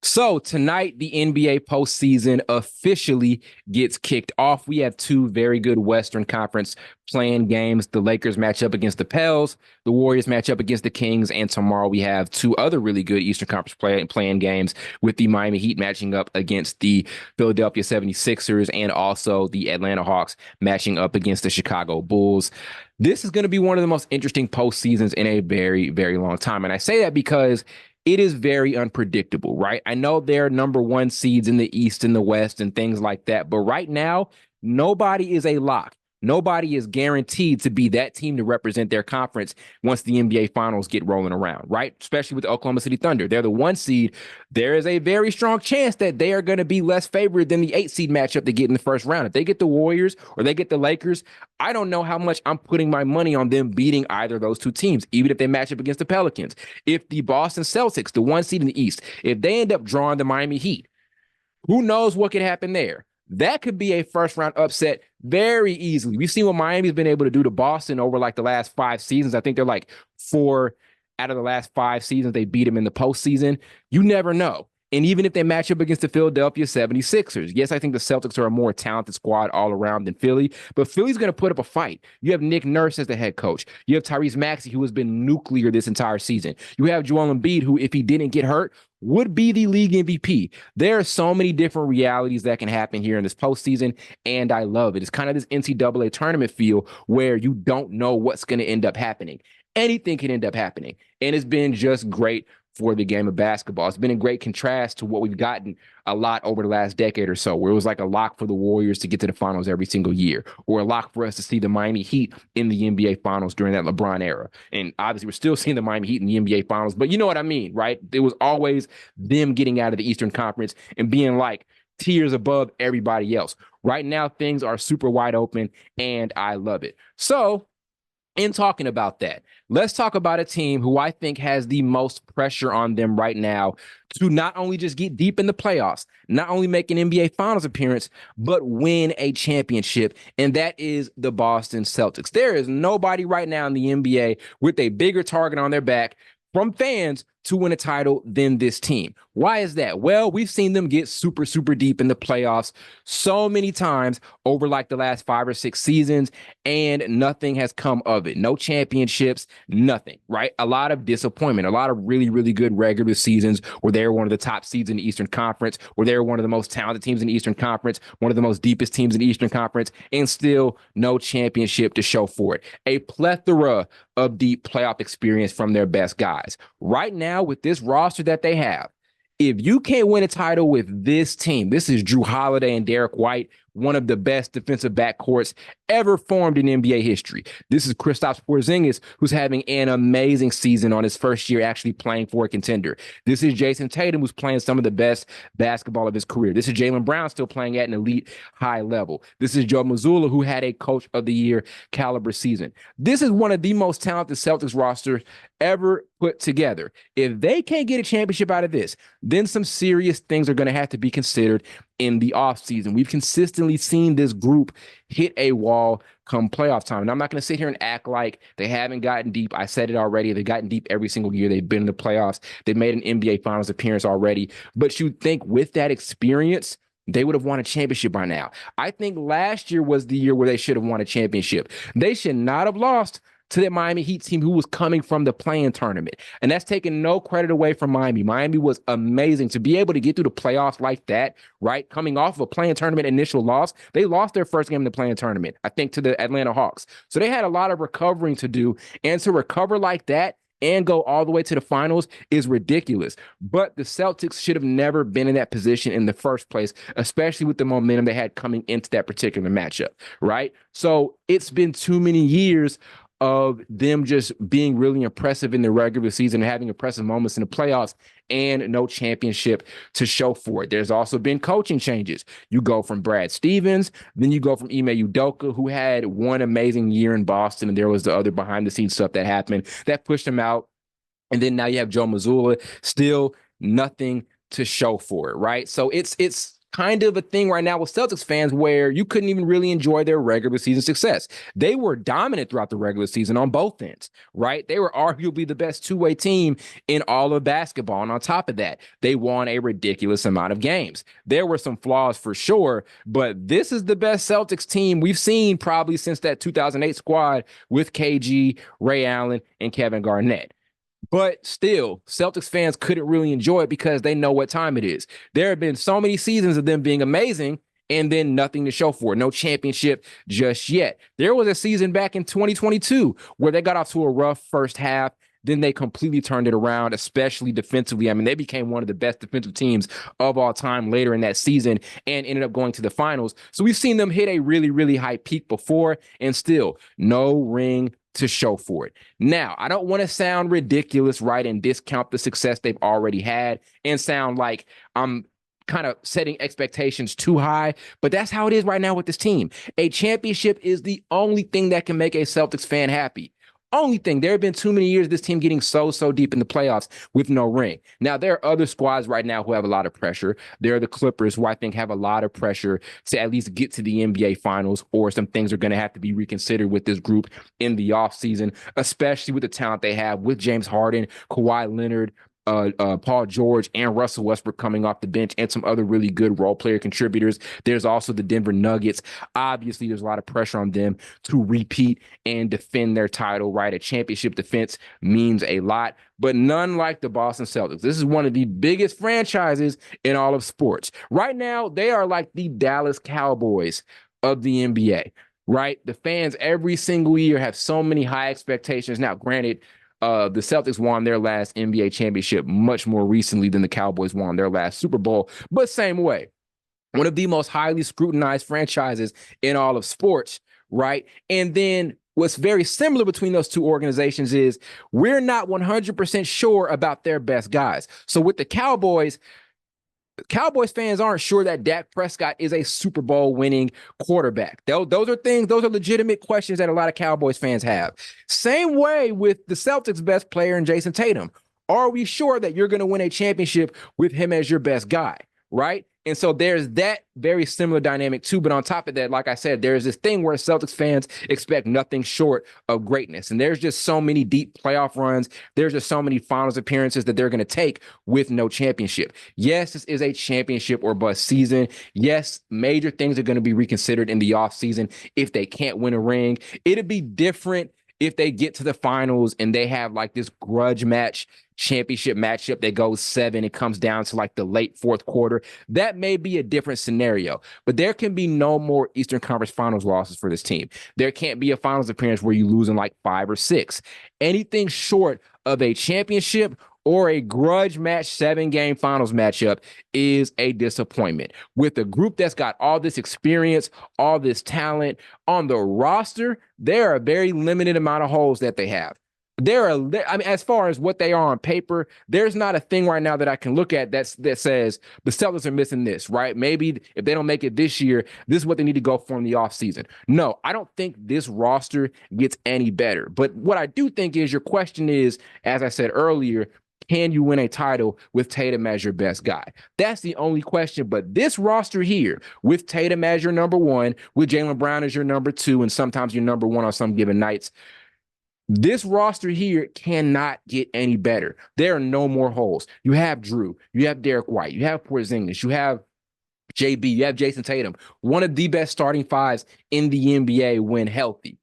So tonight, the NBA postseason officially gets kicked off. We have two very good Western Conference playing games. The Lakers match up against the Pels. The Warriors match up against the Kings. And tomorrow we have two other really good Eastern Conference playing games with the Miami Heat matching up against the Philadelphia 76ers and also the Atlanta Hawks matching up against the Chicago Bulls. This is going to be one of the most interesting postseasons in a very, very long time. And I say that because it is very unpredictable, right? I know they're number one seeds in the East and the West and things like that, but right now, nobody is a lock. Nobody is guaranteed to be that team to represent their conference once the NBA finals get rolling around, right? Especially with the Oklahoma City Thunder. They're the one seed. There is a very strong chance that they are going to be less favored than the eight seed matchup they get in the first round. If they get the Warriors or they get the Lakers, I don't know how much I'm putting my money on them beating either of those two teams, even if they match up against the Pelicans. If the Boston Celtics, the one seed in the East, if they end up drawing the Miami Heat, who knows what could happen there? That could be a first round upset very easily. We've seen what Miami's been able to do to Boston over like the last 5 seasons. I think they're like four out of the last 5 seasons they beat them in the postseason. You never know. And even if they match up against the Philadelphia 76ers, yes, I think the Celtics are a more talented squad all around than Philly, but Philly's going to put up a fight. You have Nick Nurse as the head coach. You have Tyrese Maxey, who has been nuclear this entire season. You have Joel Embiid, who, if he didn't get hurt, would be the league MVP. There are so many different realities that can happen here in this postseason, and I love it. It's kind of this NCAA tournament feel where you don't know what's going to end up happening. Anything can end up happening, and it's been just great for the game of basketball. It's been a great contrast to what we've gotten a lot over the last decade or so, where it was like a lock for the Warriors to get to the finals every single year, or a lock for us to see the Miami Heat in the NBA finals during that LeBron era. And obviously, we're still seeing the Miami Heat in the NBA finals, but you know what I mean, right? It was always them getting out of the Eastern Conference and being like tiers above everybody else. Right now, things are super wide open, and I love it. So, in talking about that, let's talk about a team who I think has the most pressure on them right now to not only just get deep in the playoffs, not only make an NBA Finals appearance, but win a championship, and that is the Boston Celtics. There is nobody right now in the NBA with a bigger target on their back from fans to win a title than this team. Why is that? Well, we've seen them get super, super deep in the playoffs so many times over like the last 5 or 6 seasons, and nothing has come of it. No championships, nothing, right? A lot of disappointment, a lot of really, really good regular seasons where they were one of the top seeds in the Eastern Conference, where they were one of the most talented teams in the Eastern Conference, one of the most deepest teams in the Eastern Conference, and still no championship to show for it. A plethora of deep playoff experience from their best guys. Right now, with this roster that they have, if you can't win a title with this team, this is Jrue Holiday and Derrick White, one of the best defensive backcourts ever formed in NBA history. This is Kristaps Porzingis, who's having an amazing season on his first year actually playing for a contender. This is Jayson Tatum, who's playing some of the best basketball of his career. This is Jaylen Brown still playing at an elite high level. This is Joe Mazulla, who had a coach of the year caliber season. This is one of the most talented Celtics rosters ever put together. If they can't get a championship out of this, then some serious things are going to have to be considered in the offseason. We've consistently seen this group hit a wall come playoff time. And I'm not going to sit here and act like they haven't gotten deep. I said it already. They've gotten deep every single year. They've been in the playoffs. They've made an NBA Finals appearance already. But you'd think with that experience, they would have won a championship by now. I think last year was the year where they should have won a championship. They should not have lost to that Miami Heat team who was coming from the play-in tournament. And that's taking no credit away from Miami. Miami was amazing to be able to get through the playoffs like that, right? Coming off of a play-in tournament initial loss. They lost their first game in the play-in tournament, I think, to the Atlanta Hawks. So they had a lot of recovering to do. And to recover like that and go all the way to the finals is ridiculous. But the Celtics should have never been in that position in the first place, especially with the momentum they had coming into that particular matchup, right? So it's been too many years of them just being really impressive in the regular season and having impressive moments in the playoffs and no championship to show for it. There's also been coaching changes. You go from Brad Stevens, then you go from Ime Udoka, who had one amazing year in Boston, and there was the other behind-the-scenes stuff that happened that pushed him out. And then now you have Joe Mazzulla, still nothing to show for it, right? So it's kind of a thing right now with Celtics fans where you couldn't even really enjoy their regular season success. They were dominant throughout the regular season on both ends, right? They were arguably the best two-way team in all of basketball. And on top of that, they won a ridiculous amount of games. There were some flaws for sure, but this is the best Celtics team we've seen probably since that 2008 squad with KG, Ray Allen, and Kevin Garnett. But still, Celtics fans couldn't really enjoy it because they know what time it is. There have been so many seasons of them being amazing and then nothing to show for it. No championship just yet. There was a season back in 2022 where they got off to a rough first half. Then they completely turned it around, especially defensively. I mean, they became one of the best defensive teams of all time later in that season and ended up going to the finals. So we've seen them hit a really, really high peak before and still no ring to show for it. Now, I don't want to sound ridiculous, right, and discount the success they've already had and sound like I'm kind of setting expectations too high, but that's how it is right now with this team. A championship is the only thing that can make a Celtics fan happy. Only thing, there have been too many years of this team getting so deep in the playoffs with no ring. Now, there are other squads right now who have a lot of pressure. There are the Clippers, who I think have a lot of pressure to at least get to the NBA Finals, or some things are going to have to be reconsidered with this group in the offseason, especially with the talent they have with James Harden, Kawhi Leonard, Paul George, and Russell Westbrook coming off the bench, and some other really good role player contributors. There's also the Denver Nuggets. Obviously, there's a lot of pressure on them to repeat and defend their title, right? A championship defense means a lot, but none like the Boston Celtics. This is one of the biggest franchises in all of sports. Right now, they are like the Dallas Cowboys of the NBA, right? The fans every single year have so many high expectations. Now, granted, the Celtics won their last NBA championship much more recently than the Cowboys won their last Super Bowl, but same way. One of the most highly scrutinized franchises in all of sports, right? And then what's very similar between those two organizations is we're not 100% sure about their best guys. So with the Cowboys fans aren't sure that Dak Prescott is a Super Bowl winning quarterback. Those are legitimate questions that a lot of Cowboys fans have. Same way with the Celtics' best player in Jayson Tatum. Are we sure that you're going to win a championship with him as your best guy, right? And so there's that very similar dynamic too. But on top of that, like I said, there's this thing where Celtics fans expect nothing short of greatness. And there's just so many deep playoff runs. There's just so many finals appearances that they're going to take with no championship. Yes, this is a championship or bust season. Yes, major things are going to be reconsidered in the offseason if they can't win a ring. It'd be different if they get to the finals and they have like this grudge match championship matchup that goes 7, it comes down to like the late fourth quarter. That may be a different scenario, but there can be no more Eastern Conference Finals losses for this team. There can't be a finals appearance where you lose in like 5 or 6. Anything short of a championship or a grudge match 7-game finals matchup is a disappointment. With a group that's got all this experience, all this talent on the roster, there are a very limited amount of holes that they have. As far as what they are on paper, there's not a thing right now that I can look at that says the Celtics are missing this, right? Maybe if they don't make it this year, this is what they need to go for in the offseason. No, I don't think this roster gets any better. But what I do think is your question is, as I said earlier, can you win a title with Tatum as your best guy? That's the only question. But this roster here, with Tatum as your number 1, with Jaylen Brown as your number 2, and sometimes your number 1 on some given nights, this roster here cannot get any better. There are no more holes. You have Jrue, you have Derrick White, you have Porzingis, you have JB, you have Jayson Tatum, one of the best starting fives in the NBA when healthy.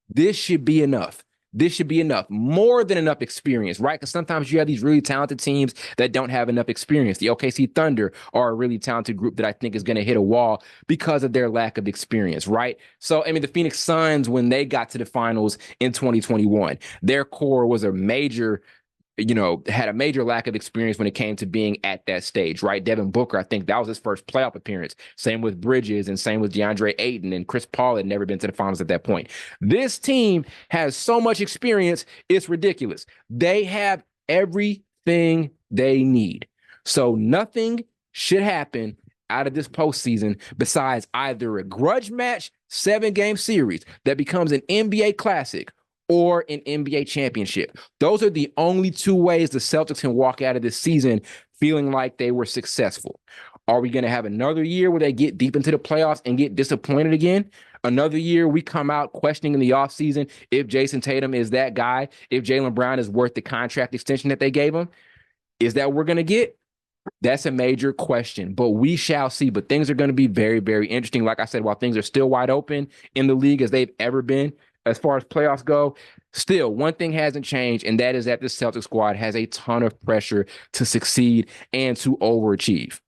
This should be enough. This should be enough, more than enough experience, right? Because sometimes you have these really talented teams that don't have enough experience. The OKC Thunder are a really talented group that I think is going to hit a wall because of their lack of experience, right? So, I mean, the Phoenix Suns, when they got to the finals in 2021, their core was had a major lack of experience when it came to being at that stage, right? Devin Booker, I think that was his first playoff appearance. Same with Bridges and same with DeAndre Ayton, and Chris Paul had never been to the finals at that point. This team has so much experience, it's ridiculous. They have everything they need. So nothing should happen out of this postseason besides either a grudge match 7-game series that becomes an NBA classic or an NBA championship. Those are the only 2 ways the Celtics can walk out of this season feeling like they were successful. Are we going to have another year where they get deep into the playoffs and get disappointed again? Another year we come out questioning in the offseason if Jayson Tatum is that guy, if Jaylen Brown is worth the contract extension that they gave him. Is that what we're going to get? That's a major question, but we shall see. But things are going to be very, very interesting. Like I said, while things are still wide open in the league as they've ever been, as far as playoffs go, still one thing hasn't changed, and that is that the Celtics squad has a ton of pressure to succeed and to overachieve.